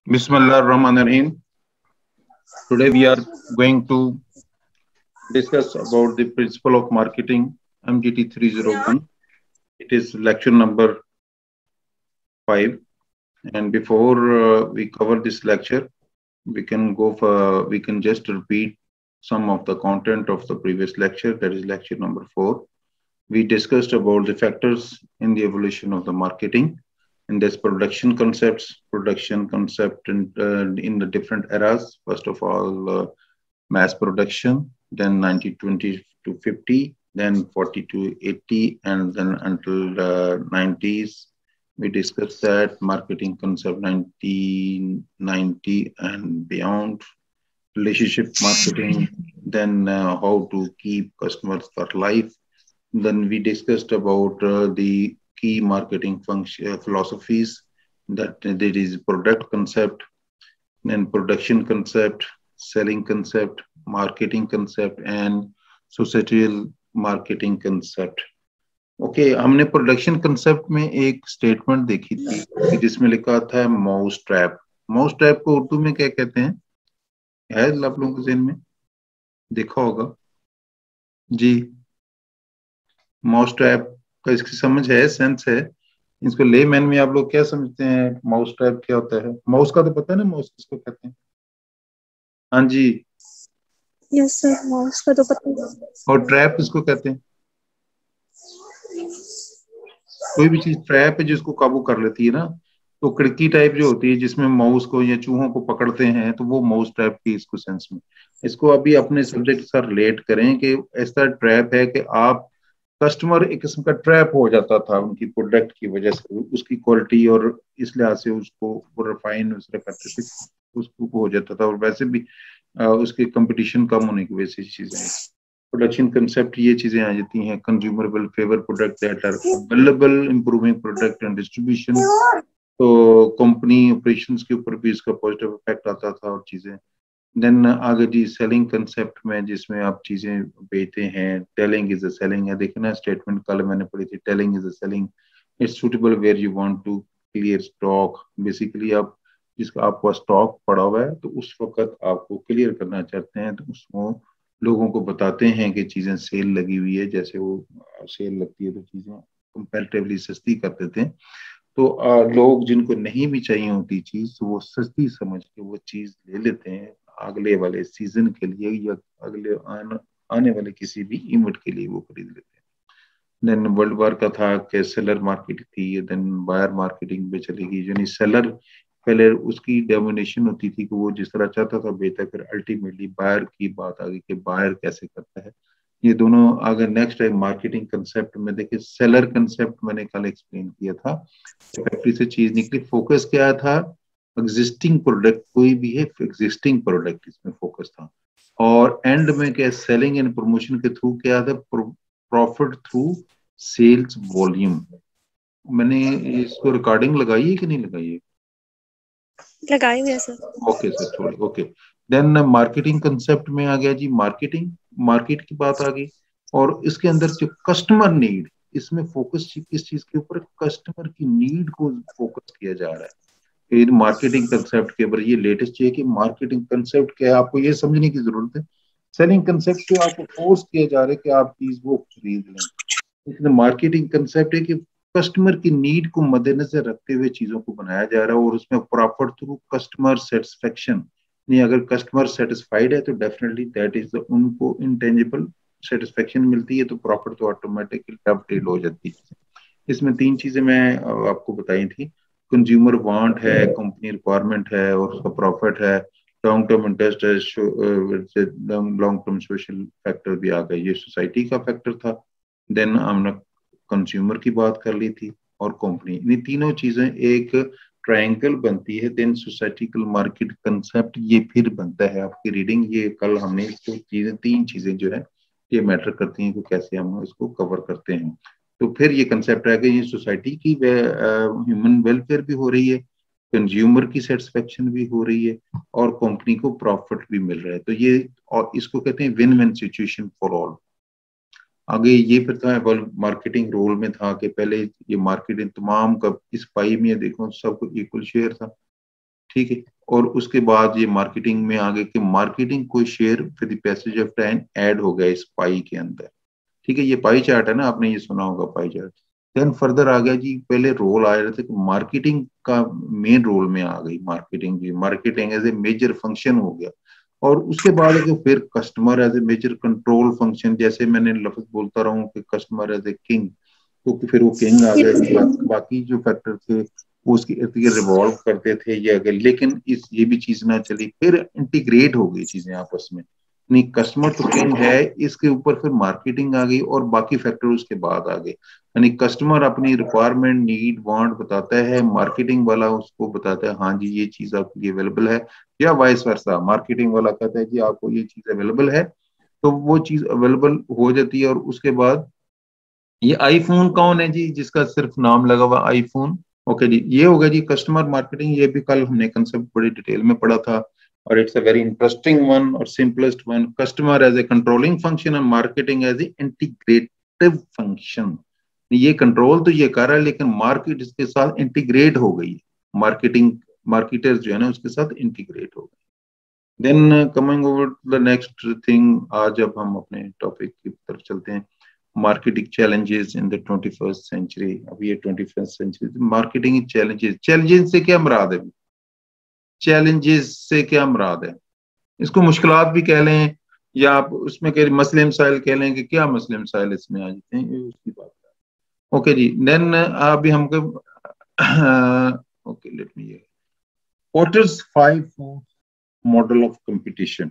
Bismillahirrahmanirrahim. Today we are going to discuss about the principle of marketing MGT 301. It is lecture number 5. And before we cover this lecture, we can just repeat some of the content of the previous lecture, that is lecture number 4. We discussed about the factors in the evolution of the marketing, and there's production concept in the different eras. First of all, mass production, then 1920 to 50, then 40 to 80, and then until the 90s. We discussed that marketing concept 1990 and beyond, relationship marketing, then how to keep customers for life. Then we discussed about the key marketing function philosophies, that there is product concept, then production concept, selling concept, marketing concept, and societal marketing concept. Okay हमने production concept में एक statement देखी थी जिसमें लिखा था mouse trap. Mouse trap को उर्दू में क्या कहते हैं? है आप लोगों के ज़हन में? देखा होगा जी। माउस ट्रैप का इसकी समझ है, सेंस है? इसको लेमैन में आप लोग क्या समझते हैं? माउस ट्रैप क्या होता है? माउस का तो पता है ना, माउस किसको कहते हैं? हाँ जी, यस सर, माउस का तो पता है। और ट्रैप किसको कहते हैं? कोई भी चीज ट्रैप है जिसको काबू कर लेती है ना, तो खिड़की टाइप जो होती है जिसमें माउस को या चूहों को पकड़ते हैं, तो वो माउस ट्रैप की इसको सेंस में। इसको अभी अपने सब्जेक्ट के साथ रिलेट करें कि ऐसा ट्रैप है कि आप कस्टमर एक किस्म का ट्रैप हो जाता था उनकी प्रोडक्ट की वजह से, उसकी क्वालिटी और इस लिहाज से उसको रिफाइन करते थे, उसको हो जाता था। और वैसे भी उसके कंपटीशन कम होने की वजह से चीजें प्रोडक्शन कंसेप्ट ये चीजें आ जाती हैं। Consumer will favour product that are available, improving product and distribution. तो कंपनी ऑपरेशंस के ऊपर भी इसका पॉजिटिव इफेक्ट आता था और चीजें। देन आगे जी सेलिंग कंसेप्ट में, जिसमें आप चीजें बेचते हैं। टेलिंग इज अ सेलिंग है, देखना स्टेटमेंट कल मैंने पढ़ी थी। Telling is a selling, it's suitable where you want to clear stock. Basically आप जिसका आपका स्टॉक पड़ा हुआ है तो उस वक्त आपको क्लियर करना चाहते हैं, तो उसको लोगों को बताते हैं कि चीजें सेल लगी हुई है। जैसे वो सेल लगती है तो चीजें कंपैरेटिवली सस्ती कर देते हैं, तो लोग जिनको नहीं भी चाहिए होती चीज, तो वो सस्ती समझ के वो चीज ले लेते हैं अगले वाले सीजन के लिए या अगले आने वाले किसी भी इवेंट के लिए वो खरीद लेते हैं। देन वर्ल्ड वार का था कि सेलर मार्केट थी, देन बायर मार्केटिंग पे चली गई। यानी सेलर पहले उसकी डोमिनेशन होती थी कि वो जिस तरह चाहता था बेहतर, फिर अल्टीमेटली बायर की बात आ गई कि बायर कैसे करता है। ये दोनों अगर नेक्स्ट टाइम मार्केटिंग कंसेप्ट में देखिए, सेलर कंसेप्ट मैंने कल एक्सप्लेन किया था। फैक्ट्री से चीज निकली, फोकस क्या था? एग्जिस्टिंग प्रोडक्ट, कोई भी है एग्जिस्टिंग प्रोडक्ट, इसमें फोकस था। और एंड में क्या, सेलिंग एंड प्रमोशन के थ्रू क्या था? Profit through sales volume. मैंने इसको रिकॉर्डिंग लगाई है कि नहीं लगाई है? लगाई हुई है सर। ओके सर, थोड़ी ओके। देन मार्केटिंग कंसेप्ट में आ गया जी, मार्केटिंग, मार्केट की बात आ गई। और इसके अंदर जो कस्टमर नीड, इसमें फोकस किस चीज के ऊपर? कस्टमर की नीड को फोकस किया जा रहा है मार्केटिंग कंसेप्ट के ऊपर। ये लेटेस्ट है कि मार्केटिंग कंसेप्ट क्या है, आपको ये समझने की जरूरत है। सेलिंग कंसेप्ट पे आपको फोर्स किया जा रहा है कि आप चीज वो खरीद लें, इसलिए मार्केटिंग कंसेप्ट है कि कस्टमर की नीड को मद्देनजर रखते हुए चीजों को बनाया जा रहा है, और उसमें प्रॉफिट थ्रू कस्टमर सेटिस्फेक्शन। नहीं, अगर कस्टमर सेटिस्फाइड है तो डेफिनेटली दैट इज उनको इंटेंजिबल सेटिस्फेक्शन मिलती है, तो प्रॉफिट तो ऑटोमेटिकली अपडेट हो जाती है। इसमें 3 चीजें मैं आपको बताई थी। कंज्यूमर वांट है, कंपनी रिक्वायरमेंट है, और उसका प्रॉफिट है। लॉन्ग टर्म इंटरेस्ट है, लॉन्ग टर्म सोशल फैक्टर भी आ गए, ये सोसाइटी का फैक्टर था। देन हमने कंज्यूमर की बात कर ली थी, और कंपनी, इन तीनों चीजें एक ट्रायंगल बनती है। देन सोसाइटिकल मार्केट कंसेप्ट ये फिर बनता है। आपकी रीडिंग ये कल हमने इसको चीजें 3 चीजें जो है ये मैटर करती हैं कि कैसे हम इसको कवर करते हैं। तो फिर ये कंसेप्ट है कि ये सोसाइटी की ह्यूमन वेलफेयर भी हो रही है, कंज्यूमर की सेटिस्फेक्शन भी हो रही है, और कंपनी को प्रॉफिट भी मिल रहा है। तो ये, और इसको कहते हैं win win situation for all. आगे ये फिर था मार्केटिंग रोल में था कि पहले ये मार्केटिंग तमाम का इस पाई में देखो सबको इक्वल शेयर था। ठीक है। और उसके बाद ये मार्केटिंग में आ गए कि मार्केटिंग कोई share with the passage of time add हो गया इस पाई के अंदर। ठीक है, ये पाई चार्ट है ना, आपने ये सुना होगा पाई चार्ट। देन फर्दर आ गया जी, पहले रोल आ रहे थे कि मार्केटिंग का मेन रोल में आ गई मार्केटिंग जी, marketing as a major function हो गया। और उसके बाद है कि फिर customer as a major control function, जैसे मैंने लफ्ज बोलता रहा हूँ कि कस्टमर एज ए किंग, तो फिर वो किंग आ गया जी। बाकी जो फैक्टर थे वो उसके इर्द गिर्द रिवॉल्व करते थे ये अगर, लेकिन इस ये भी चीज ना चली, फिर इंटीग्रेट हो गई चीजें आपस में। नहीं, कस्टमर तो किंग है, इसके ऊपर फिर मार्केटिंग आ गई और बाकी फैक्टर उसके बाद आ गए। यानी कस्टमर अपनी रिक्वायरमेंट नीड वांट बताता है, मार्केटिंग वाला उसको बताता है हाँ जी ये चीज आपके लिए अवेलेबल है, या वाइस वर्सा, मार्केटिंग वाला कहता है जी आपको ये चीज अवेलेबल है, तो वो चीज अवेलेबल हो जाती है। और उसके बाद ये आईफोन कौन है जी जिसका सिर्फ नाम लगा हुआ आईफोन। ओके जी, ये हो गया जी कस्टमर मार्केटिंग, ये भी कल हमने कंसेप्ट बड़ी डिटेल में पढ़ा था और it's a very interesting one और simplest one. Customer as a controlling function and marketing as a integrative function. ये कंट्रोल तो ये कर रहा है लेकिन मार्केट इसके साथ इंटीग्रेट हो गई है, मार्केटिंग मार्केटर्स जो है ना उसके साथ इंटीग्रेट हो गए। Then coming over the next thing, आज अब हम अपने टॉपिक की तरफ चलते हैं, marketing challenges in the 21st century. अब ये 21st century marketing challenges, challenges से क्या मुराद है, चैलेंजेस से क्या मुराद है, इसको मुश्किलात भी कह लें या आप उसमें कह मसले मसाइल कह लें कि क्या मसले मसाइल इसमें आ जाते हैं, ये उसकी बात है। ओके जी, देन अभी हमको okay let me porters 5 model of competition.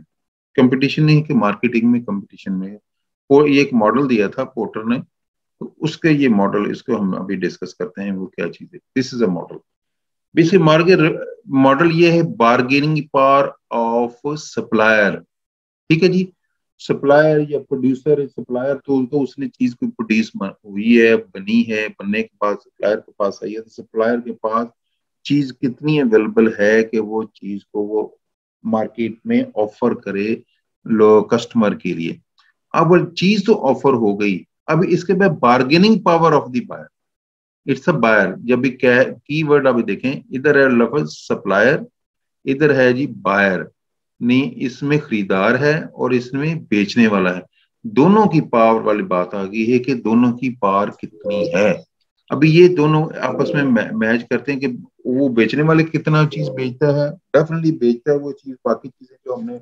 Competition नहीं कि मार्केटिंग में कंपटीशन में, वो ये एक मॉडल दिया था पोर्टर ने, तो उसके ये मॉडल, इसको हम अभी डिस्कस करते हैं वो क्या चीज है। This is a model, basic market model ये है बार्गेनिंग पावर ऑफ सप्लायर। ठीक है जी, सप्लायर या प्रोड्यूसर, सप्लायर तो उसने चीज को प्रोड्यूस हुई है, बनी है, बनने के बाद सप्लायर के पास आई है, तो सप्लायर के पास चीज कितनी अवेलेबल है कि वो चीज को वो मार्केट में ऑफर करे लो कस्टमर के लिए। अब चीज तो ऑफर हो गई, अब इसके बाद bargaining power of the buyer, it's a buyer. जब भी की वर्ड अभी देखें, इधर है लफ्ज सप्लायर, इधर है जी बायर, नहीं इसमें खरीदार है और इसमें बेचने वाला है। दोनों की पावर वाली बात आ गई है कि दोनों की पावर कितनी है। अभी ये दोनों आपस में मैच करते हैं कि वो बेचने वाले कितना चीज बेचता है, डेफिनेटली बेचता है वो चीज। बाकी चीजें जो हमने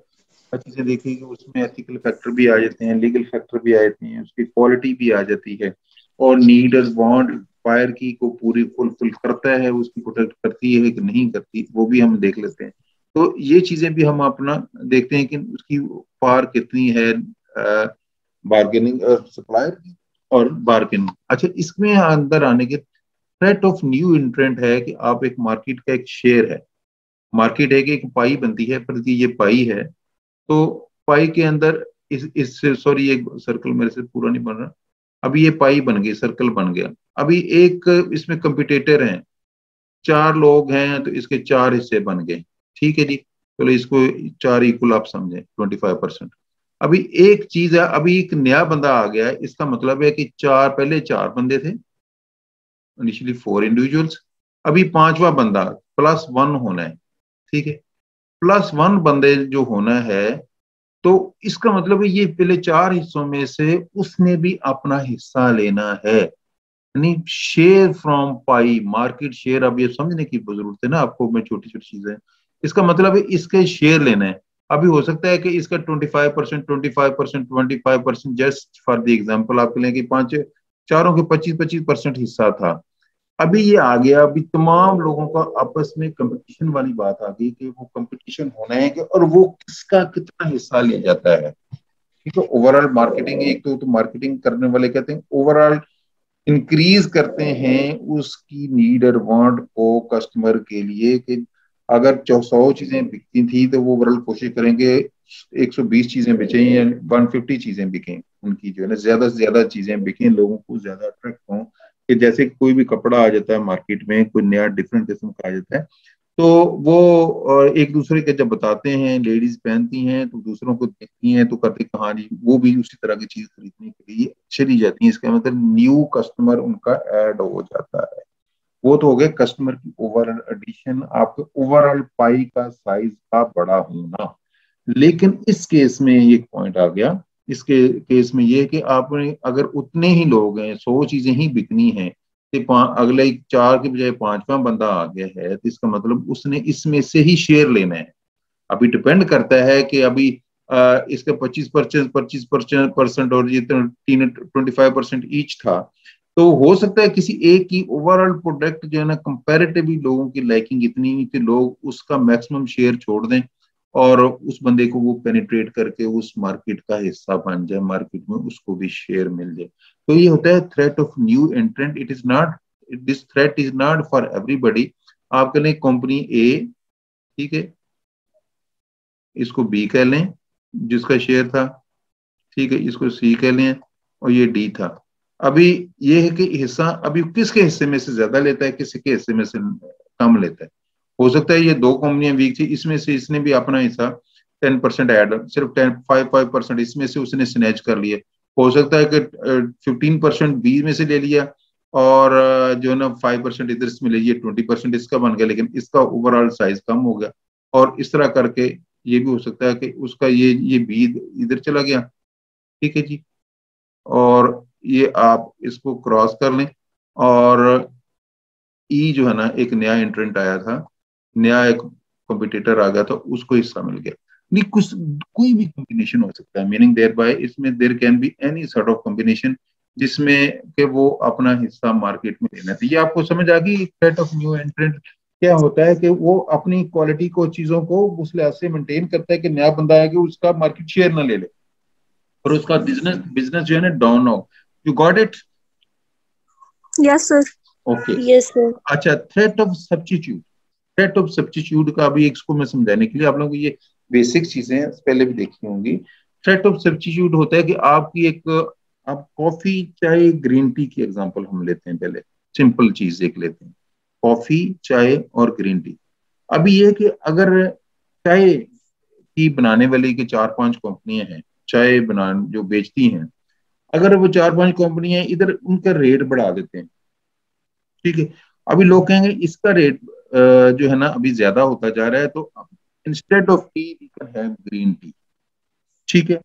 चीजें देखी कि उसमें एथिकल फैक्टर भी आ जाते हैं, लीगल फैक्टर भी आ जाते हैं, उसकी क्वालिटी भी आ जाती है, और नीड और वांट बायर की को पूरी फुलफिल करता है, उसकी प्रोटेक्ट करती है कि नहीं करती, वो भी हम देख लेते हैं। तो ये चीजें भी हम अपना देखते हैं कि उसकी पावर कितनी है बार्गेनिंग सप्लायर की और बार्गेनिंग। अच्छा, इसमें अंदर आने के थ्रेट ऑफ न्यू इंट्रेंट है कि आप एक मार्केट का एक शेयर है, मार्केट है कि एक पाई बनती है, प्रति ये पाई है, तो पाई के अंदर इस सॉरी ये सर्कल मेरे से पूरा नहीं बन रहा, अभी ये पाई बन गई, सर्कल बन गया। अभी एक इसमें कंपिटेटर हैं, 4 लोग हैं तो इसके 4 हिस्से बन गए। ठीक है जी, चलो इसको 4 इक्वल आप समझें 25%। अभी एक चीज है, अभी एक नया बंदा आ गया है, इसका मतलब है कि पहले 4 बंदे थे, इनिशियली 4 इंडिविजुअल्स, अभी 5वां बंदा +1 होना है। ठीक है, +1 बंदे जो होना है, तो इसका मतलब है ये पहले 4 हिस्सों में से उसने भी अपना हिस्सा लेना है, यानी share from pi, market share. अब ये समझने की जरूरत है ना आपको, मैं छोटी छोटी चीजें, इसका मतलब है इसके शेयर लेना है। अभी हो सकता है कि इसका 25%, 25%, 25%, जस्ट फॉर द एग्जाम्पल आपके लिए कि पांच चारों के 25-25% हिस्सा था। अभी ये आ गया, अभी तमाम लोगों का आपस में कंपटीशन वाली बात आ गई कि वो कंपटीशन होना है कि और वो किसका कितना हिस्सा लिया जाता है। ठीक है, ओवरऑल मार्केटिंग, एक तो मार्केटिंग करने वाले कहते हैं ओवरऑल इंक्रीज करते हैं उसकी नीड और वांट को कस्टमर के लिए, कि अगर 100 चीजें बिकती थी तो वो ओवरऑल कोशिश करेंगे 120 चीजें बेचें या 150 चीजें बिकें, उनकी जो है ना ज्यादा से ज्यादा चीजें बिकें, लोगों को ज्यादा अट्रैक्ट हों। कि जैसे कोई भी कपड़ा आ जाता है मार्केट में, कोई नया डिफरेंट किस्म का आ जाता है, तो वो एक दूसरे के जब बताते हैं, लेडीज पहनती हैं तो दूसरों को देखती हैं तो करती कहानी, वो भी उसी तरह की चीज खरीदने के लिए चली जाती है। इसका मतलब न्यू कस्टमर उनका ऐड हो जाता है। वो तो हो गया कस्टमर की ओवरऑल एडिशन, आपके ओवरऑल पाई का साइज का बड़ा होना। लेकिन इस केस में एक पॉइंट आ गया, इसके केस में ये कि आपने अगर उतने ही लोग हैं, 100 चीजें ही बिकनी है, तो अगले 4 के बजाय 5वां बंदा आ गया है, तो इसका मतलब उसने इसमें से ही शेयर लेना है। अभी डिपेंड करता है कि अभी इसका 25% और ये 25% ईच था, तो हो सकता है किसी एक की ओवरऑल प्रोडक्ट जो है ना कंपैरेटिवली लोगों की लाइकिंग इतनी नहीं कि लोग उसका मैक्सिमम शेयर छोड़ दें और उस बंदे को वो पेनिट्रेट करके उस मार्केट का हिस्सा बन जाए, मार्केट में उसको भी शेयर मिल जाए। तो ये होता है threat of new एंट्रेंट। It is not, this threat is not for everybody. आपके लिए कंपनी ए, ठीक है, इसको बी कह लें जिसका शेयर था, ठीक है, इसको सी कह लें और ये डी था। अभी ये है कि हिस्सा अभी किसके हिस्से में से ज्यादा लेता है, किसी के हिस्से में से कम लेता है। हो सकता है ये 2 कंपनियां वीक थी, इसमें से इसने भी अपना हिस्सा 10% ऐड, सिर्फ 5% इसमें से उसने स्नैच कर लिया। हो सकता है कि 15% बी में से ले लिया और जो है ना 5% इधर से ले लिया, 20% इसका बन गया, लेकिन इसका ओवरऑल साइज कम हो गया। और इस तरह करके ये भी हो सकता है कि उसका ये बी इधर चला गया, ठीक है जी। और ये आप इसको क्रॉस कर लें और ई जो है ना एक नया एंट्रेंट आया था, नया एक कॉम्पिटिटर आ गया था, उसको हिस्सा मिल गया। नहीं, कुछ कोई भी कॉम्बिनेशन हो सकता है, मीनिंग देयर बाय इसमें there can be any sort of combination जिसमें कि वो अपना हिस्सा मार्केट में लेना चाहिए। ये आपको समझ आ गई थ्रेट ऑफ न्यू एंट्रेंट क्या होता है, कि वो अपनी क्वालिटी को, चीजों को उस लिहाज से मेंटेन करता है कि नया बंदा आया कि उसका मार्केट शेयर ना ले ले और उसका बिजनेस बिजनेस जो है ना डाउन हो। You got it? Yes sir. Okay. Yes sir. अच्छा, threat of substitute. Threat of substitute का भी इसको मैं समझाने के लिए, आप लोगों को ये बेसिक चीजें पहले भी देखी होंगी। थ्रेट ऑफ सब्स्टिट्यूट होता है कि आपकी एक, आप कॉफी चाय ग्रीन टी की एग्जांपल हम लेते हैं, पहले सिंपल चीज एक लेते हैं, कॉफी चाय और ग्रीन टी। अभी ये कि अगर चाय की बनाने वाली की 4-5 कंपनियां हैं, चाय बना जो बेचती हैं, अगर वो 4-5 कंपनियां इधर उनका रेट बढ़ा देते हैं, ठीक है, अभी लोग कहेंगे इसका रेट जो है ना अभी ज्यादा होता जा रहा है, तो instead of T V can have green tea, ठीक है,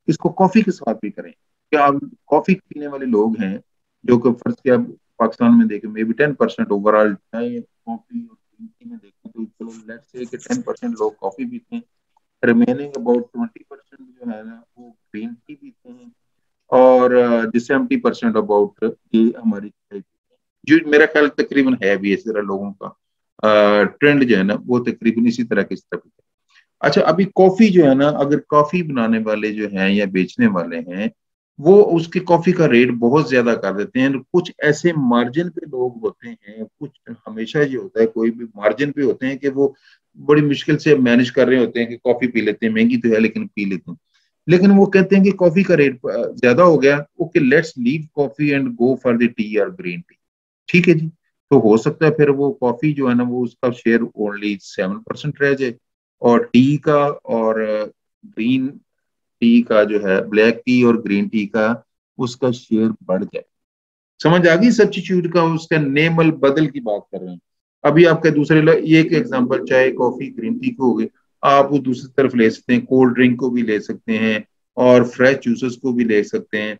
इसको कॉफी के साथ भी करें। क्या आप कॉफी पीने वाले लोग हैं जो कि फर्ज किया पाकिस्तान में देखें मे बी 10% ओवरऑल चाय कॉफी और ग्रीन टी में देखें, तो चलो लेट्स से कि 10% लोग कॉफी पीते हैं, रिमेनिंग अबाउट 20% जो है ना वो ग्रीन टी पीते हैं, और जिससे हम 20% अबाउट ये हमारी चाय पीते हैं। जो मेरा ख्याल तकरीबन है भी इस तरह लोगों का ट्रेंड जो है ना वो तकरीबन इसी तरह की तरफ है। अच्छा, अभी कॉफी जो है ना, अगर कॉफी बनाने वाले जो हैं या बेचने वाले हैं, वो उसकी कॉफी का रेट बहुत ज्यादा कर देते हैं। कुछ ऐसे मार्जिन पे लोग होते हैं, कुछ हमेशा ये होता है कोई भी मार्जिन पे होते हैं कि वो बड़ी मुश्किल से मैनेज कर रहे होते हैं कि कॉफी पी लेते हैं, महंगी तो है लेकिन पी लेते हैं, लेकिन वो कहते हैं कि कॉफी का रेट ज्यादा हो गया, okay let's leave coffee and go for the T और ग्रीन टी, ठीक है जी। तो हो सकता है फिर वो कॉफी जो है ना वो उसका शेयर ओनली 7% रह जाए, और टी का और ग्रीन टी का जो है, ब्लैक टी और ग्रीन टी का उसका शेयर बढ़ जाए। समझ आ गई सब्स्टिट्यूट का, उसका नेमल बदल की बात कर रहे हैं। अभी आपके ये एक एग्जांपल चाय कॉफी ग्रीन टी को हो गई, आप वो दूसरी तरफ ले सकते हैं, कोल्ड ड्रिंक को भी ले सकते हैं और फ्रेश जूसेस को भी ले सकते हैं,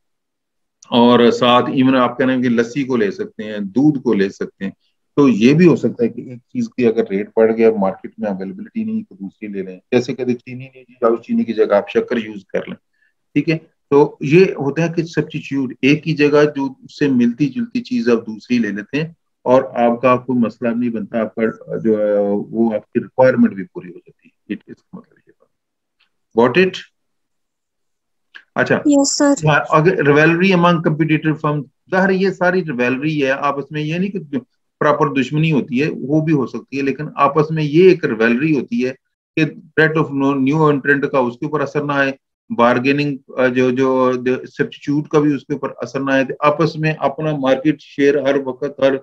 और साथ इवन आप कह रहे हैं कि लस्सी को ले सकते हैं, दूध को ले सकते हैं। तो ये भी हो सकता है कि एक चीज की अगर रेट बढ़ गया, मार्केट में अवेलेबिलिटी नहीं तो दूसरी ले लें, जैसे कहते चीनी नहीं जी, जाओ चीनी की जगह आप शक्कर यूज कर लें, ठीक है। तो ये होता है कि सब्स्टिट्यूट, एक ही जगह जो उससे मिलती जुलती चीज आप दूसरी ले लेते हैं और आपका कोई मसला नहीं बनता, आपका जो है वो आपकी रिक्वायरमेंट भी पूरी हो जाती है। इट इसका मतलब ये गॉट इट? अच्छा, यस सर। हाँ, अगर रिवेलरी अमंग कंपटीटर फर्म, जाहिर है ये सारी रिवेलरी है आपस में, ये नहीं कि प्रॉपर दुश्मनी होती है, वो भी हो सकती है, लेकिन आपस में ये एक रिवेलरी होती है कि थ्रेट ऑफ न्यू एंट्रेंट का उसके ऊपर असर ना आए, बार्गेनिंग जो जो सब्स्टिट्यूट का भी उसके ऊपर असर ना आए, तो आपस में अपना मार्केट शेयर हर वक्त हर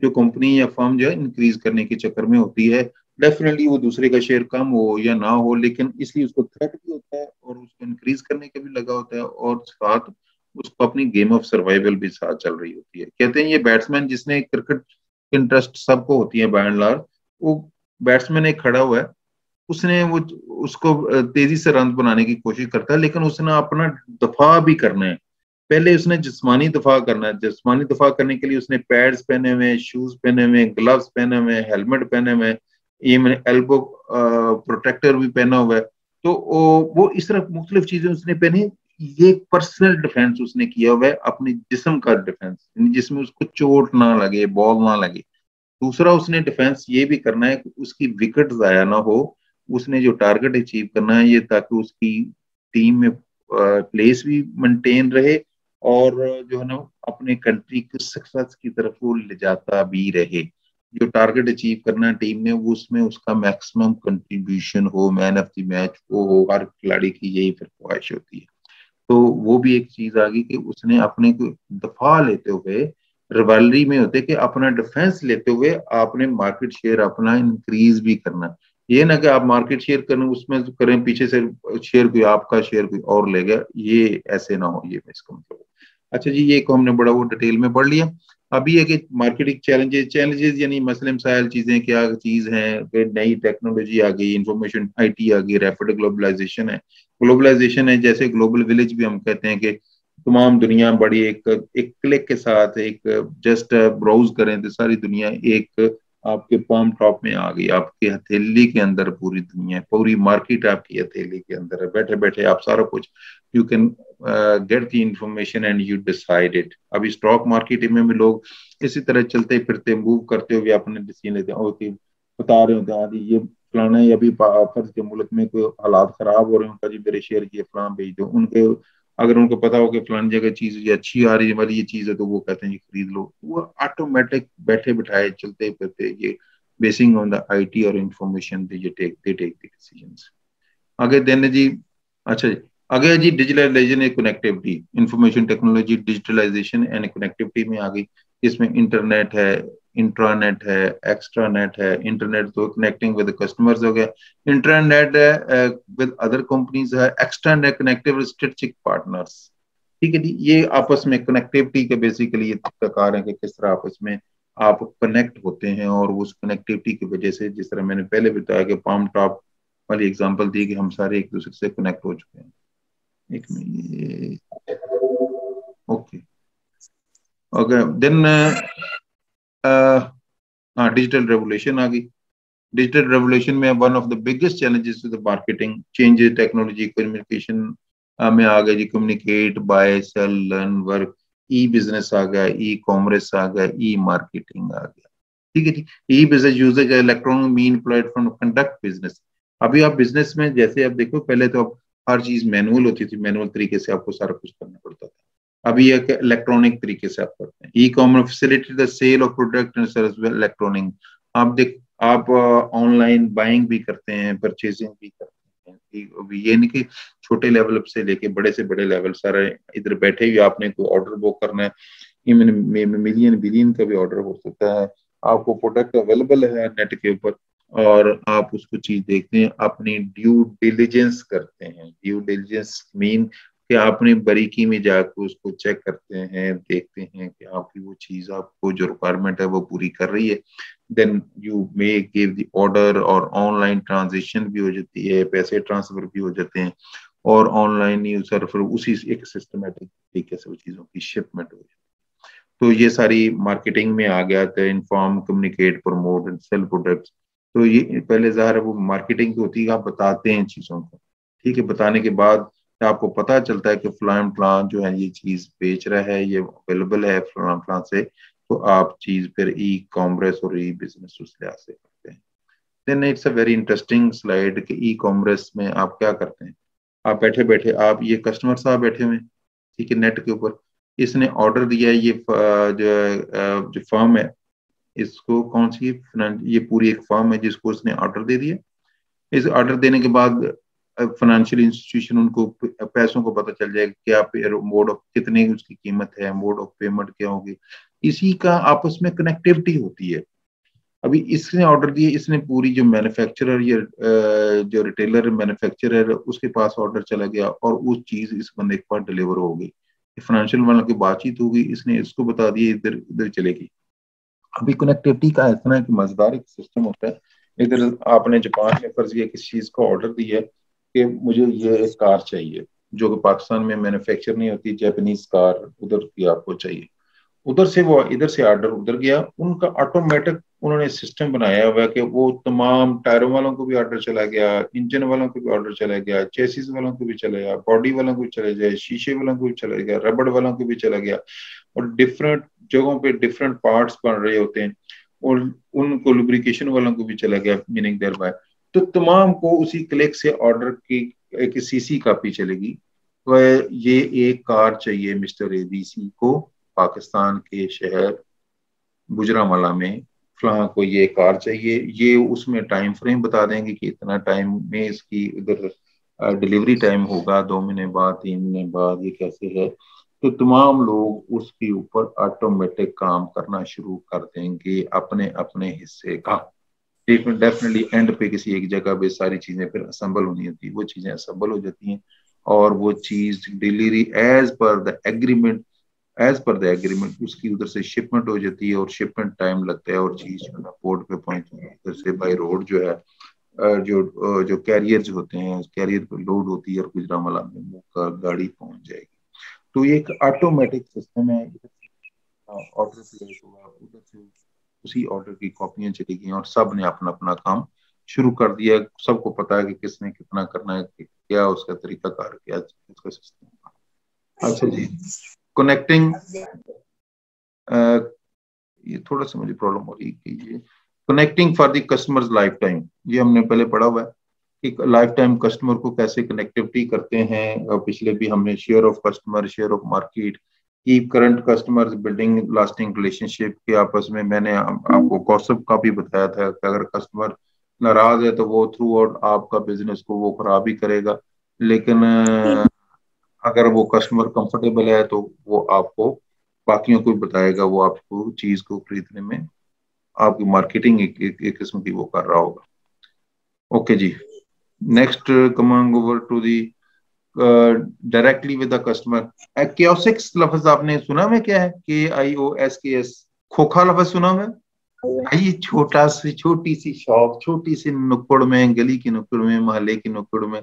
जो कंपनी या फर्म जो है इंक्रीज करने के चक्कर में होती है। डेफिनेटली वो दूसरे का शेयर कम हो या ना हो, लेकिन इसलिए उसको थ्रेट भी होता है और उसको इंक्रीज करने का भी लगा होता है, और साथ उसको अपनी गेम ऑफ सर्वाइवल भी साथ चल रही होती है। कहते हैं ये बैट्समैन जिसने क्रिकेट इंटरेस्ट सबको होती है बाय एंड लार्ज। वो बैट्समैन एक खड़ा हुआ है, उसने वो उसको तेजी से रन बनाने की कोशिश करता है, लेकिन उसने अपना दफा भी करना है। पहले उसने जिस्मानी दफा करना है। जिस्मानी दफा करने के लिए उसने पैड्स पहने हुए, शूज पहने हुए, ग्लव्स पहने हुए, हेलमेट पहने हुए, ये मैंने एल्बो प्रोटेक्टर भी पहना हुआ है। तो वो इस तरह मुख्तलिफ चीजें उसने पहनी। ये पर्सनल डिफेंस उसने किया हुआ है, अपने जिस्म का डिफेंस, जिसमें उसको चोट ना लगे, बॉल ना लगे। दूसरा उसने डिफेंस ये भी करना है कि उसकी विकेट जाया ना हो। उसने जो टारगेट अचीव करना है ये, ताकि उसकी टीम में प्लेस भी मेंटेन रहे, और जो है ना अपने कंट्री को सक्सेस की तरफ वो ले जाता भी रहे। जो टारगेट अचीव करना है टीम ने, वो उसमें उसका मैक्सिमम कंट्रीब्यूशन हो, मैन ऑफ द मैच वो हो। हर खिलाड़ी की यही फिर ख्वाहिश होती है। तो वो भी एक चीज आ गई कि उसने अपने को दफा लेते हुए, रिवलरी में होते कि अपना डिफेंस लेते हुए आपने मार्केट शेयर अपना इंक्रीज भी करना। ये ना कि आप मार्केट शेयर करें उसमें करें पीछे से शेयर कोई आपका शेयर कोई और ले गया, ये ऐसे ना हो। ये इसका मतलब। अच्छा जी, ये को हमने बड़ा वो डिटेल में पढ़ लिया। अभी है कि मार्केटिंग चैलेंजेस, चैलेंजेस यानी मसले मसाइल चीजें क्या चीज हैं कि नई टेक्नोलॉजी आ गई, इंफॉर्मेशन आईटी आ गई, रैपिड ग्लोबलाइजेशन है। ग्लोबलाइजेशन है जैसे ग्लोबल विलेज भी हम कहते हैं कि तमाम दुनिया बड़ी एक एक क्लिक के साथ, एक जस्ट ब्राउज करें तो सारी दुनिया एक आपके palm टॉप में आ गई, आपके हथेली के अंदर पूरी दुनिया, पूरी मार्केट आपकी हथेली के अंदर है। बैठे बैठे आप सारा कुछ you can get the information and you decide it. अभी स्टॉक मार्केट में भी लोग इसी तरह चलते फिरते मूव करते हुए अपने डिसीजन लेते हैं, ओके बता रहे होते हैं हाँ जी ये फलाना है, अभी फर्ज के मुल्क में कोई हालात खराब हो रहे हैं, उनका जी मेरे शेयर की फलां भेज दो। उनके अगर उनको पता हो कि फलानी जगह चीज ये अच्छी आ रही है वाली ये चीज है, तो वो कहते हैं ये खरीद लो। वो ऑटोमेटिक बैठे बिठाए चलते फिरते ये बेसिंग ऑन द आईटी और information they take the decisions. आगे देने जी। अच्छा जी, आगे जी digitalisation and connectivity, information technology digitalisation and connectivity में आ गई। इसमें इंटरनेट है, इंट्रानेट है, एक्स्ट्रानेट है। इंटरनेट तो कनेक्टिंग विद कस्टमर्स हो गया, इंटरनेट है विद अदर कंपनीज है, एक्सटर्नेट कनेक्टिव विद स्ट्रेटेजिक पार्टनर्स। ठीक है जी, ये आपस में कनेक्टिविटी के बेसिकली ये प्रकार है कि किस तरह आपस में आप कनेक्ट होते हैं, और उस कनेक्टिविटी की वजह से जिस तरह मैंने पहले बताया कि पाम टॉप वाली एग्जांपल दी कि हम सारे एक दूसरे से कनेक्ट हो चुके हैं। एक मिनट। ओके ओके देन हाँ, डिजिटल रेवोल्यूशन आ गई। डिजिटल रेवोल्यूशन में one of the biggest challenges to the marketing changes technology communication में आ गया जी। Communicate, buy, sell, learn, work. E business आ गया, ई कॉमर्स आ गया, ई मार्केटिंग आ गया। ठीक है जी। E business uses electronic mean platform conduct business. अभी आप बिजनेस में जैसे आप देखो, पहले तो आप हर चीज मैनुअल होती थी, मैनुअल तरीके से आपको सारा कुछ करना पड़ता था। अभी एक इलेक्ट्रॉनिक तरीके से आप करते हैं। E commerce facility the sale of product and service electronic. आप देख आप ऑनलाइन बाइंग भी करते हैं, परचेजिंग भी करते हैं। ये नहीं कि छोटे लेवल से लेके बड़े से बड़े लेवल सारे इधर बैठे हुए आपने कोई ऑर्डर बुक करना है, मिलियन बिलियन का भी ऑर्डर हो सकता है। आपको प्रोडक्ट अवेलेबल है नेट के ऊपर, और आप उसको चीज देखते हैं, अपनी ड्यू डिलीजेंस करते हैं। ड्यू डिलीजेंस मीन कि आपने बारीकी में जाकर उसको चेक करते हैं, देखते हैं कि आपकी वो चीज आपको जो रिक्वायरमेंट है वो पूरी कर रही है। Then you may give the order, और ऑनलाइन ट्रांजेक्शन भी हो जाती है, पैसे ट्रांसफर भी हो जाते हैं, और ऑनलाइन ही सर फिर उसी एक सिस्टमेटिक तरीके से वो चीजों की शिपमेंट हो जाती है। तो ये सारी मार्केटिंग में आ गया था, inform, communicate, promote and cell products. तो ये पहले ज़ाहिर है वो मार्केटिंग होती है, आप बताते हैं चीज़ों को। ठीक है, बताने के बाद आपको पता चलता है कि फलां फलां जो है ये चीज़ बेच रहा है, ये अवेलेबल है फलां फलां से, तो आप चीज़ फिर ई कॉमर्स और ई बिजनेस उस लिहाज से करते हैं। Then it's a very interesting slide कि ई कॉमर्स में आप क्या करते हैं। आप बैठे बैठे आप ये कस्टमर साहब बैठे हुए हैं, ठीक है, नेट के ऊपर। इसने ऑर्डर दिया है, ये जो फर्म है, इसको कौन सी ये पूरी एक फर्म है जिसको उसने ऑर्डर दे दिया। इस ऑर्डर देने के बाद फाइनेंशियल इंस्टीट्यूशन उनको पैसों को पता चल जाएगा क्या मोड ऑफ कितने उसकी कीमत है, मोड ऑफ पेमेंट क्या होगी। इसी का आपस में कनेक्टिविटी होती है। अभी इसने ऑर्डर दिए, इसने पूरी जो मैन्युफैक्चरर या जो रिटेलर मैन्युफैक्चरर उसके पास ऑर्डर चला गया, और वो चीज इस बंदे के पास डिलीवर हो गई। फाइनेंशियल वालों की बातचीत होगी, इसने इसको बता दिया इधर इधर चलेगी। अभी कनेक्टिविटी का इतना कि मजेदार एक सिस्टम होता है। इधर आपने जापान में फर्ज किया किसी चीज का ऑर्डर दिया है कि मुझे ये एक कार चाहिए, जो कि पाकिस्तान में मैन्युफैक्चर नहीं होती, जापानीज कार उधर की आपको चाहिए। उधर से वो इधर से ऑर्डर उधर गया, उनका ऑटोमेटिक उन्होंने सिस्टम बनाया हुआ है कि वो तमाम टायरों वालों को भी ऑर्डर चला गया, इंजन वालों को भी ऑर्डर चला गया, चेसिस वालों को भी चला गया, बॉडी वालों को भी चला गया, शीशे वालों को भी चला गया, रबड़ वालों को भी चला गया। और डिफरेंट जगहों पे डिफरेंट पार्ट्स बन रहे होते हैं, और उनको लुब्रिकेशन वालों को भी चला गया, मीनिंग देयर बाय। तो तमाम को उसी क्लिक से ऑर्डर की एक सीसी कॉपी चलेगी। तो ये एक कार चाहिए मिस्टर एबीसी को, पाकिस्तान के शहर गुजरांवाला में फलां को ये कार चाहिए। ये उसमें टाइम फ्रेम बता देंगे कि इतना टाइम में इसकी इधर डिलीवरी टाइम होगा, 2 महीने बाद, 3 महीने बाद, ये कैसे है। तो तमाम लोग उसके ऊपर ऑटोमेटिक काम करना शुरू कर देंगे अपने अपने हिस्से का। डेफिनेटली एंड पे किसी एक जगह पे सारी चीजें फिर असेंबल होनी होती है, वो चीजें असेंबल हो जाती हैं, और वो चीज delivery as per the agreement उसकी उधर से शिपमेंट हो जाती है, और शिपमेंट टाइम लगता है, और चीज जो है पोर्ट पे पहुंचती है। इधर से बाई रोड जो है जो कैरियर होते हैं, उस कैरियर पे लोड होती है और गुजरांवाला में वो गाड़ी पहुंच जाएगी। तो ये एक ऑटोमेटिक सिस्टम है। इधर से ऑर्डर प्लेस हुआ, उधर से उसी ऑर्डर की कॉपियां चली गई, और सब ने अपना अपना काम शुरू कर दिया। सबको पता है कि किसने कितना करना है, कि क्या उसका तरीकाकार, क्या उसका सिस्टम। अच्छा जी, कनेक्टिंग, ये थोड़ा सा मुझे प्रॉब्लम हो रही है कि ये connecting for the customers life time, ये हमने पहले पढ़ा हुआ है कि लाइफ टाइम कस्टमर को कैसे कनेक्टिविटी करते हैं। पिछले भी हमने share of customer, share of market, keep current customers, building lasting relationship के आपस में। मैंने आपको कॉन्सेप्ट का भी बताया था कि अगर कस्टमर नाराज है तो वो थ्रू आउट आपका बिजनेस को वो खराब ही करेगा, लेकिन अगर वो कस्टमर कंफर्टेबल है तो वो आपको बाकियों को भी बताएगा, वो आपको चीज को खरीदने में आपकी मार्केटिंग एक किस्म की वो कर रहा होगा। ओके जी, next coming over to the directly with the customer. Kiosks लफ्ज आपने सुना है क्या है? KIOSKS, खोखा लफ्ज सुना है? ये छोटी सी शॉप, छोटी सी नुक्कड़ में, गली की नुक्कड़ में, मोहल्ले की नुक्कड़ में,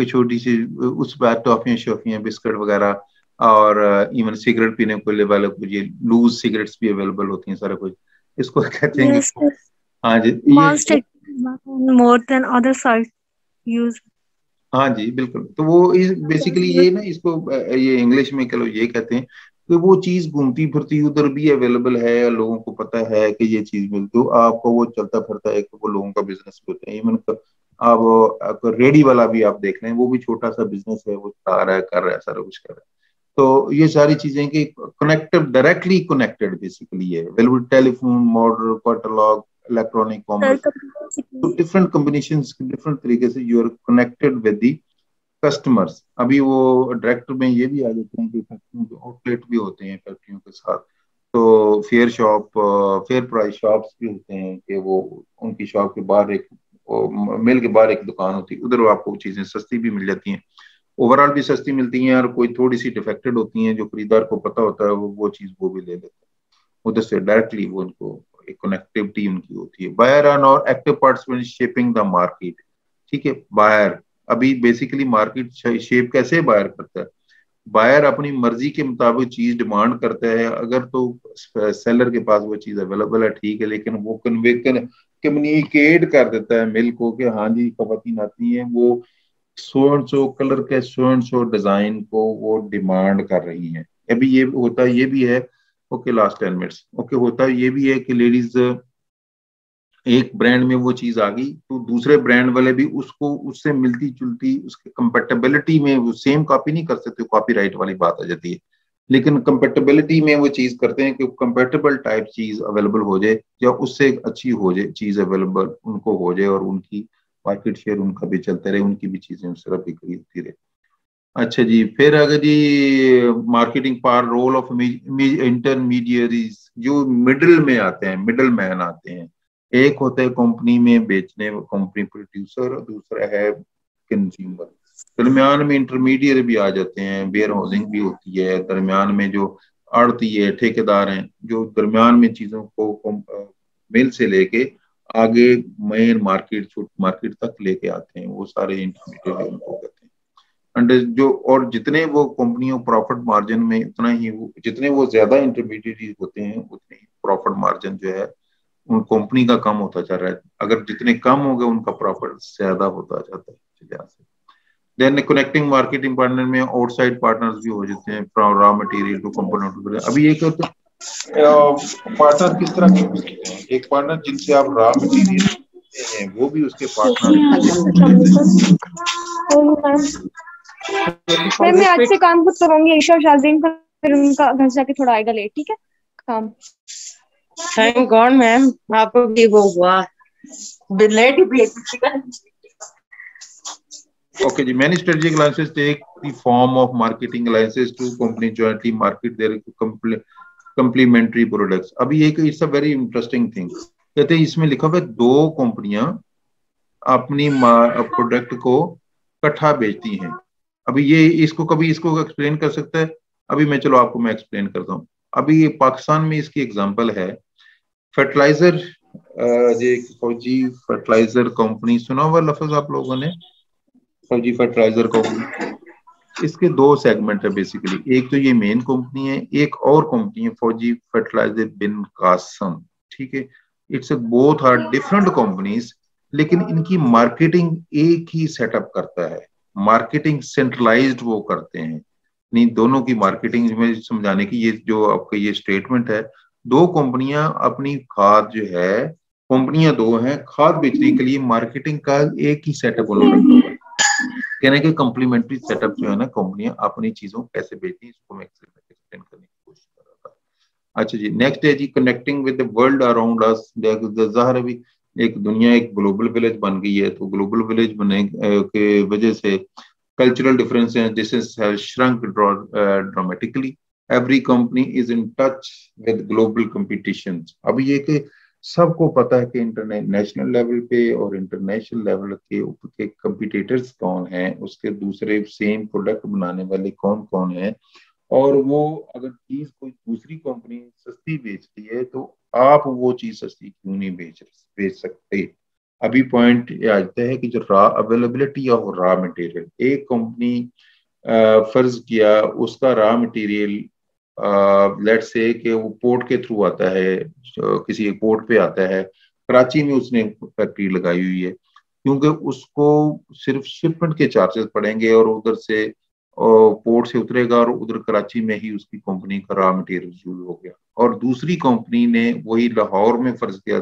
छोटी सी, उस बार टॉफियां शॉफियां बिस्किट वगैरह, और इवन सिगरेट पीने को वाले को ये लूज सिगरेट्स भी अवेलेबल होती हैं, सारा कुछ इसको कहते हैं Yes, कि yes. हाँ जी Mass ये, technology more than other sites use. हाँ जी बिल्कुल। तो वो इस बेसिकली ये ना, इसको ये इंग्लिश में कह लो, ये कहते हैं कि वो चीज घूमती फिरती उधर भी अवेलेबल है, लोगों को पता है कि ये चीज मिलती है, तो आपको वो चलता फिरता है, वो लोगों का बिजनेस होता है। इवन आप रेडी वाला भी आप देख लें, वो भी छोटा सा बिजनेस है, वो चला रहा है, कर रहा है, सारा कुछ कर रहा है। तो ये सारी चीजें कि कनेक्टेड, डायरेक्टली कनेक्टेड बेसिकली है, available telephone, model, catalogue, electronic commerce. तो डिफरेंट कॉम्बिनेशन, डिफरेंट तरीके से you are connected with the customers. अभी वो डायरेक्टर में ये भी आ जाते हैं कि फैक्ट्रियों के आउटलेट भी होते हैं फैक्ट्रियों के साथ। तो fair shop, fair price shops भी होते हैं कि वो उनकी शॉप के बाहर एक, मिल के बाहर एक दुकान होती है, उधर आपको चीजें सस्ती भी मिल जाती हैं, ओवरऑल भी सस्ती मिलती हैं, और कोई थोड़ी सी डिफेक्टेड होती हैं जो खरीदार को पता होता है, वो चीज वो भी ले लेते हैं उधर से डायरेक्टली। वो उनको एक कनेक्टिविटी उनकी होती है। बायर एंड और active participant shaping the market. ठीक है, बायर अभी बेसिकली मार्केट शेप कैसे बायर करता है? बायर अपनी मर्जी के मुताबिक चीज डिमांड करता है, अगर तो सेलर के पास वो चीज अवेलेबल है ठीक है, लेकिन वो कम्युनिकेट कर देता है मिल को कि हाँ जी खवातीन आती हैं, वो सो एंड सो कलर के, सो एंड सो डिजाइन को वो डिमांड कर रही हैं। अभी ये होता ये भी है, ओके लास्ट 10 मिनट्स, ओके होता ये भी है कि लेडीज एक ब्रांड में वो चीज आ गई, तो दूसरे ब्रांड वाले भी उसको उससे मिलती जुलती उसके कंपेटेबिलिटी में वो सेम कॉपी नहीं कर सकते, कॉपीराइट वाली बात आ जाती है। लेकिन कंपेटेबिलिटी में वो चीज करते हैं कि कंपेटेबल टाइप चीज अवेलेबल हो जाए, या उससे अच्छी हो जाए चीज अवेलेबल उनको हो जाए, और उनकी मार्केट शेयर उनका भी चलते रहे, उनकी भी चीजें उस तरह बिक्री होती रहे। अच्छा जी, फिर अगर जी मार्केटिंग पार रोल ऑफ इंटरमीडियरीज, जो मिडिल में आते हैं, मिडिल मैन आते हैं। एक होता है कंपनी में बेचने, कंपनी प्रोड्यूसर, और दूसरा है कंज्यूमर। दरमियान में इंटरमीडिएट भी आ जाते हैं, वेयर हाउसिंग भी होती है दरमियान में, जो आड़ती है, ठेकेदार हैं, जो दरमियान में चीजों को मिल से लेके आगे मेन मार्केट, छोटी मार्केट तक लेके आते हैं, वो सारे इंटरमीडिएट उनको कहते हैं। एंड जो और जितने वो कंपनियों प्रॉफिट मार्जिन में उतना ही वो, जितने वो ज्यादा इंटरमीडिएट होते हैं उतने ही प्रॉफिट मार्जिन जो है उन कंपनी का कम होता जा रहा है। अगर जितने कम हो गए उनका प्रॉफिट ज्यादा होता जाता है इस लिहाज से। देन कनेक्टिंग मार्केटिंग पार्टनर में आउटसाइड पार्टनर्स भी हो जाते हैं, from raw material to component. अभी एक तो पार्टनर किस तरह के हो सकते हैं, एक पार्टनर जिनसे आप रॉ मटेरियल हैं वो भी उसके पार्टनर मैम मैं आज से काम खुद करूंगी, ईशा और शाज़ीन का फिर उनका घर जाके थोड़ा आएगा लेट, ठीक है काम। थैंक गॉड मैम, आपको भी वो हुआ लेट ही भेज। Okay, the many strategic alliances take the form of marketing alliances to company jointly market their complementary products. अभी एक it's a very interesting thing, कहते हैं इसमें लिखा हुआ है दो कंपनियां अपनी प्रोडक्ट को इकट्ठा बेचती हैं। अभी ये इसको कभी इसको एक्सप्लेन कर सकता है? अभी मैं चलो आपको मैं एक्सप्लेन करता हूँ। अभी ये पाकिस्तान में इसकी एग्जांपल है फर्टिलाइजर, ये फौजी फर्टिलाइजर कंपनी, सुना हुआ लफ्ज आप लोगों ने, फौजी फर्टिलाइजर कंपनी। इसके दो सेगमेंट है बेसिकली, एक तो ये मेन कंपनी है, एक और कंपनी है फौजी फर्टिलाइजर बिन कासम, ठीक है। It's both are different companies, लेकिन इनकी मार्केटिंग एक ही सेटअप करता है, मार्केटिंग सेंट्रलाइज्ड वो करते हैं। नहीं, दोनों की मार्केटिंग में समझाने की, ये जो आपका ये स्टेटमेंट है, दो कंपनियां अपनी खाद जो है, कंपनियां दो हैं खाद बेचने के लिए, मार्केटिंग का एक ही सेटअप उन्होंने रखा है। कहने के कम्प्लीमेंट्री सेटअप जो है ना, कंपनियां अपनी चीजों कैसे बेचती हैं, इसको मैं एक्सप्लेन करने की कोशिश कर रहा था। अच्छा जी, नेक्स्ट है जी connecting with the world around us. ज़ाहिर है भी एक दुनिया एक ग्लोबल विलेज बन गई है, तो ग्लोबल विलेज बनने के वजह से cultural difference distance have shrunk dramatically. Every company is in touch with global competition. अभी ये कि सबको पता है कि इंटरनेशनल लेवल पे और इंटरनेशनल लेवल के कंपटीटर्स कौन हैं, उसके दूसरे सेम प्रोडक्ट बनाने वाले कौन कौन हैं, और वो अगर चीज कोई दूसरी कंपनी सस्ती बेचती है तो आप वो चीज सस्ती क्यों नहीं बेच सकते। अभी पॉइंट ये आता है कि जो raw availability of raw material, एक कंपनी फर्ज किया उसका रॉ मटेरियल लेट्स से कि वो पोर्ट के थ्रू आता है, किसी पोर्ट पे आता है, कराची में उसने फैक्ट्री लगाई हुई है, क्योंकि उसको सिर्फ शिपमेंट के चार्जेस पड़ेंगे और उधर से पोर्ट से उतरेगा और उधर कराची में ही उसकी कंपनी का रॉ मटेरियल यूज हो गया। और दूसरी कंपनी ने वही लाहौर में फर्ज किया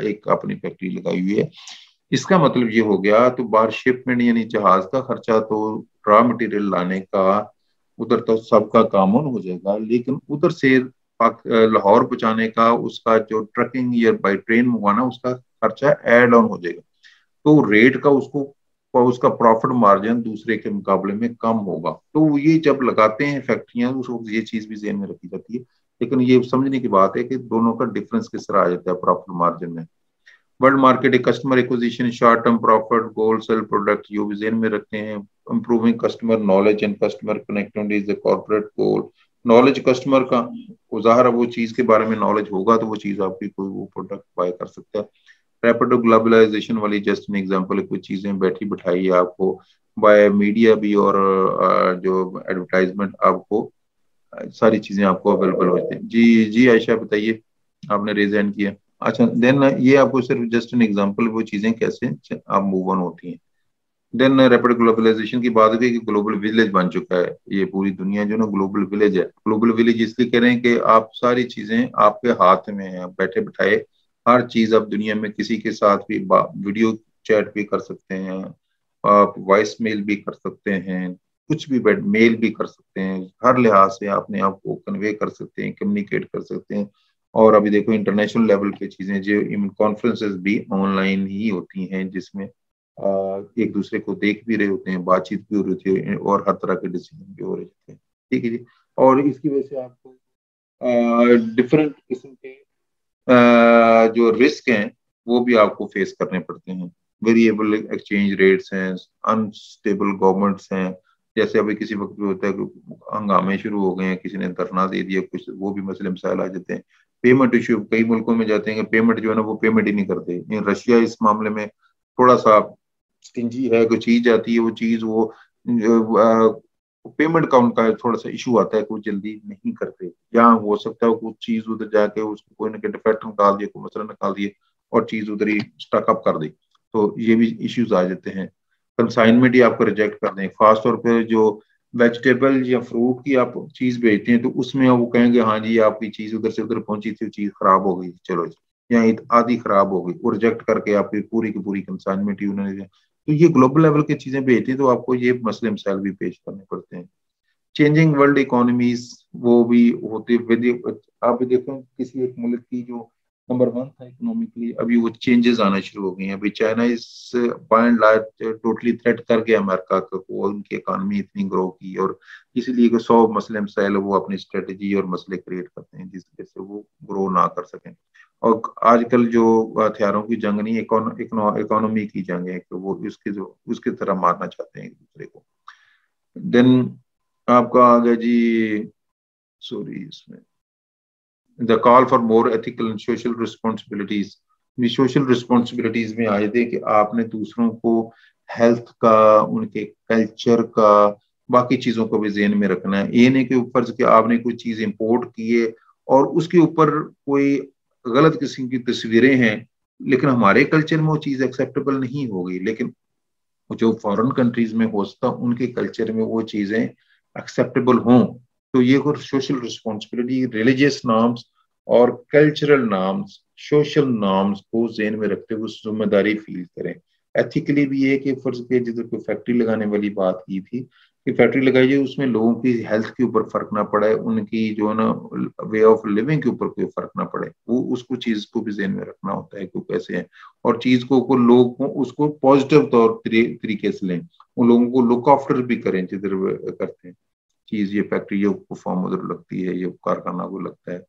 एक अपनी फैक्ट्री लगाई हुई है, इसका मतलब ये हो गया तो बाहर शिपमेंट यानी जहाज का खर्चा तो रॉ मटेरियल लाने का उधर तो सबका कॉमन हो जाएगा, लेकिन उधर से लाहौर पहुंचाने का उसका जो ट्रकिंग या बाई ट्रेन मंगवाना उसका खर्चा एड ऑन हो जाएगा, तो रेट का उसका प्रॉफिट मार्जिन दूसरे के मुकाबले में कम होगा। तो ये जब लगाते हैं फैक्ट्रियां उस वक्त ये चीज भी ज़हन में रखी जाती है, लेकिन ये समझने की बात है कि दोनों का डिफरेंस किस तरह आ जाता है प्रॉफिट मार्जिन में। World market, customer acquisition, short term profit, goal sell product, ये भी ज़हन में रखते हैं। Improving customer knowledge and customer connectivity is the corporate goal. Knowledge customer का, ज़ाहिर है वो चीज के बारे में नॉलेज होगा तो वो चीज आपकी कोई वो प्रोडक्ट बाय कर सकता है। रैपिड ग्लोबलाइजेशन वाली जस्ट एन एग्जांपल है, कुछ चीजें बैठी बिठाई आपको बाय मीडिया भी और जो एडवर्टाइजमेंट आपको सारी चीजें आपको अवेलेबल होती हैं। जी जी आयशा बताइए, आपने रेज हैंड किया। अच्छा, देन ये आपको सिर्फ जस्ट एन एग्जांपल वो चीजें कैसे आप मूव ऑन होती हैं। देन रैपिड ग्लोबलाइजेशन की बात हुई कि ग्लोबल विलेज बन चुका है, ये पूरी दुनिया जो ना ग्लोबल विलेज है। ग्लोबल विलेज इसलिए कह रहे हैं कि आप सारी चीजें आपके हाथ में है, बैठे बिठाए हर चीज आप दुनिया में किसी के साथ भी वीडियो चैट भी कर सकते हैं, आप वॉइस मेल भी कर सकते हैं, कुछ भी मेल भी कर सकते हैं, हर लिहाज से अपने आप को कन्वे कर सकते हैं, कम्युनिकेट कर सकते हैं। और अभी देखो इंटरनेशनल लेवल की चीजें जो कॉन्फ्रेंसेस भी ऑनलाइन ही होती हैं, जिसमें एक दूसरे को देख भी रहे होते हैं, बातचीत भी हो रही होती है और हर तरह के डिसीजन भी हो रहे होते हैं, ठीक है जी। और इसकी वजह से आपको डिफरेंट किस्म के जो रिस्क हैं वो भी आपको फेस करने पड़ते हैं। वेरिएबल एक्सचेंज रेट्स हैं, अनस्टेबल गवर्नमेंट्स हैं, जैसे अभी किसी वक्त भी होता है कि हंगामे शुरू हो गए हैं, किसी ने धरना दे दिया कुछ, वो भी मसले मसाइल आ जाते हैं। पेमेंट इश्यू, कई मुल्कों में जाते हैं कि पेमेंट जो है ना वो पेमेंट ही नहीं करते। रशिया इस मामले में थोड़ा सा स्टिंजी है, कोई चीज आती है वो चीज वो पेमेंट का उनका थोड़ा सा इशू आता है कि वो जल्दी नहीं करते, या हो सकता है कुछ चीज उधर जाके उसको कोई ना कोई डिफेक्ट निकाल दिए, कोई मसला निकाल दिए और चीज उधर ही स्टक अप कर दी, तो ये भी इश्यूज आ जाते हैं। कंसाइनमेंट ही आपको रिजेक्ट कर दें, खास तौर पर जो वेजिटेबल या फ्रूट की आप चीज बेचते हैं तो उसमें वो कहेंगे हाँ जी आपकी चीज उधर से उधर पहुंची थी, चीज खराब हो गई, चलो या आधी खराब हो गई, वो रिजेक्ट करके आपकी पूरी की पूरी कंसाइनमेंट ही उन्होंने। तो ये ग्लोबल लेवल की चीजें भेजती हैं तो आपको ये मसले मसाइल भी पेश करने पड़ते हैं। चेंजिंग वर्ल्ड इकोनॉमीज वो भी होती है। आप देखो किसी एक मुल्क की जो नंबर 1 था इकोनॉमिकली, अभी वो चेंजेस आना शुरू हो गई हैं। अभी चाइना इस by and large totally threat कर गया अमेरिका को, उनकी इकोनॉमी इतनी ग्रो की, और इसीलिए 100 मसले मसाइल वो अपनी स्ट्रेटजी और मसले क्रिएट करते हैं जिस वजह से वो ग्रो ना कर सकें। और आजकल जो हथियारों की जंग नहीं, इकोनॉमी की जंग है, कि वो उसकी तरह मारना चाहते हैं एक दूसरे को। देन आपका आ गया जी, सॉरी, इसमें the call for more ethical and social responsibilities. Social responsibilities में आए थे कि आपने दूसरों को हेल्थ का, उनके कल्चर का, बाकी चीजों को भी ज़हन में रखना है। ये नहीं कि ऊपर से आपने कोई चीज इंपोर्ट की है और उसके ऊपर कोई गलत किस्म की तस्वीरें हैं, लेकिन हमारे कल्चर में वो चीज एक्सेप्टेबल नहीं होगी, लेकिन जो फॉरेन कंट्रीज में हो सकता उनके कल्चर में वो चीजें एक्सेप्टेबल हों। तो ये कुछ सोशल रिस्पॉन्सिबिलिटी, रिलीजियस नॉर्म्स और कल्चरल नॉर्म्स, सोशल नॉर्म्स को ज़हन में रखते हुए जिम्मेदारी फील करें। एथिकली भी ये कि फर्ज के जिधर कोई फैक्ट्री लगाने वाली बात की थी कि फैक्ट्री लगाई जाए उसमें लोगों की हेल्थ के ऊपर फर्क ना पड़े, उनकी जो है ना वे ऑफ लिविंग के ऊपर कोई फर्क ना पड़े, वो उसको चीज को भी ज़हन में रखना होता है कि कैसे है, और चीज को लोग उसको पॉजिटिव तौर तरीके से लें, उन लोगों को लुक आफ्टर भी करें जिधर करते हैं चीज, ये फैक्ट्री ये फॉर्म उधर लगती है, ये कारखाना को लगता है।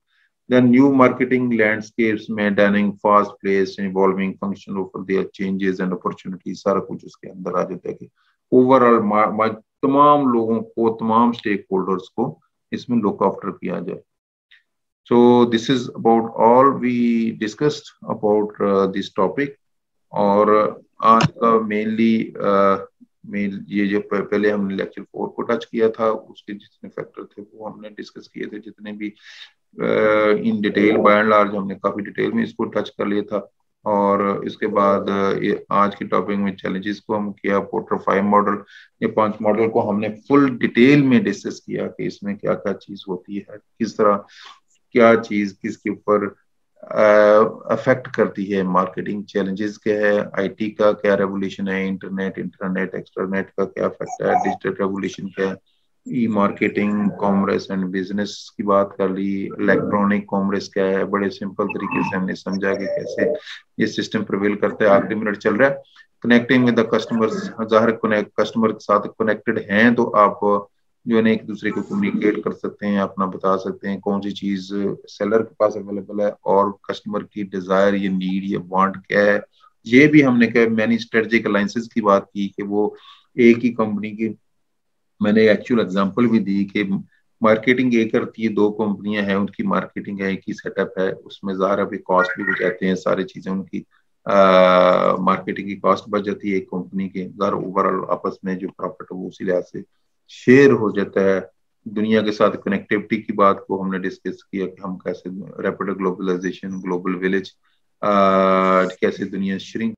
Then new marketing landscapes maintaining fast paced evolving function of their changes and opportunities, सारा कुछ उसके अंदर आ जाता है कि ओवरऑल तमाम लोगों को, तमाम स्टेक होल्डर्स को इसमें लुक आफ्टर किया जाए। So this is about all we discussed about this topic। और आज का मेनली ये जो पहले हमने लेक्चर 4 को टच किया था, उसके जितने फैक्टर थे वो हमने डिस्कस किए थे, जितने भी in detail by and large हमने काफी डिटेल में इसको टच कर लिया था। और इसके बाद आज के टॉपिक में चैलेंजेस को हम किया, पोर्टर 5 मॉडल, ये 5 मॉडल को हमने फुल डिटेल में डिस्कस किया कि इसमें क्या क्या चीज होती है, किस तरह क्या चीज किसके ऊपर अफेक्ट करती है, मार्केटिंग चैलेंजेस क्या है, आईटी का क्या रेवोल्यूशन है, इंटरनेट, इंटरनेट, एक्सटरनेट का क्या इफेक्ट है, डिजिटल रेवोल्यूशन क्या है, ई मार्केटिंग, कॉमर्स एंड बिजनेस की बात कर ली, इलेक्ट्रॉनिक कॉमर्स क्या है, बड़े सिंपल तरीके से हमने समझा कि कैसे ये सिस्टम प्रिवेल करता है। आखिरी मिनट चल रहा है, कनेक्टिंग विद द कस्टमर्स, ज़ाहिर कस्टमर के साथ कनेक्टेड हैं तो आप जो है ना एक दूसरे को कम्युनिकेट कर सकते हैं, अपना बता सकते हैं कौन सी चीज सेलर के पास अवेलेबल है और कस्टमर की डिजायर, ये नीड, ये वांट क्या है। ये भी हमने कहा, मैंने स्ट्रेटेजिक अलायंसेस की बात की कि वो एक ही कंपनी की, मैंने एक्चुअल एग्जांपल भी दी कि मार्केटिंग एक करती है, 2 कंपनियां हैं उनकी मार्केटिंग है, एक ही सेटअप है, उसमें ज़ाहिर अभी कॉस्ट भी हो जाते हैं, सारी चीजें उनकी मार्केटिंग की कॉस्ट बच जाती है एक कंपनी के, ज़ाहिर ओवरऑल आपस में जो प्रॉफिट है वो उसी लिहाज से शेयर हो जाता है। दुनिया के साथ कनेक्टिविटी की बात को हमने डिस्कस किया कि हम कैसे रैपिड ग्लोबलाइजेशन, ग्लोबल विलेज, कैसे दुनिया श्रिंक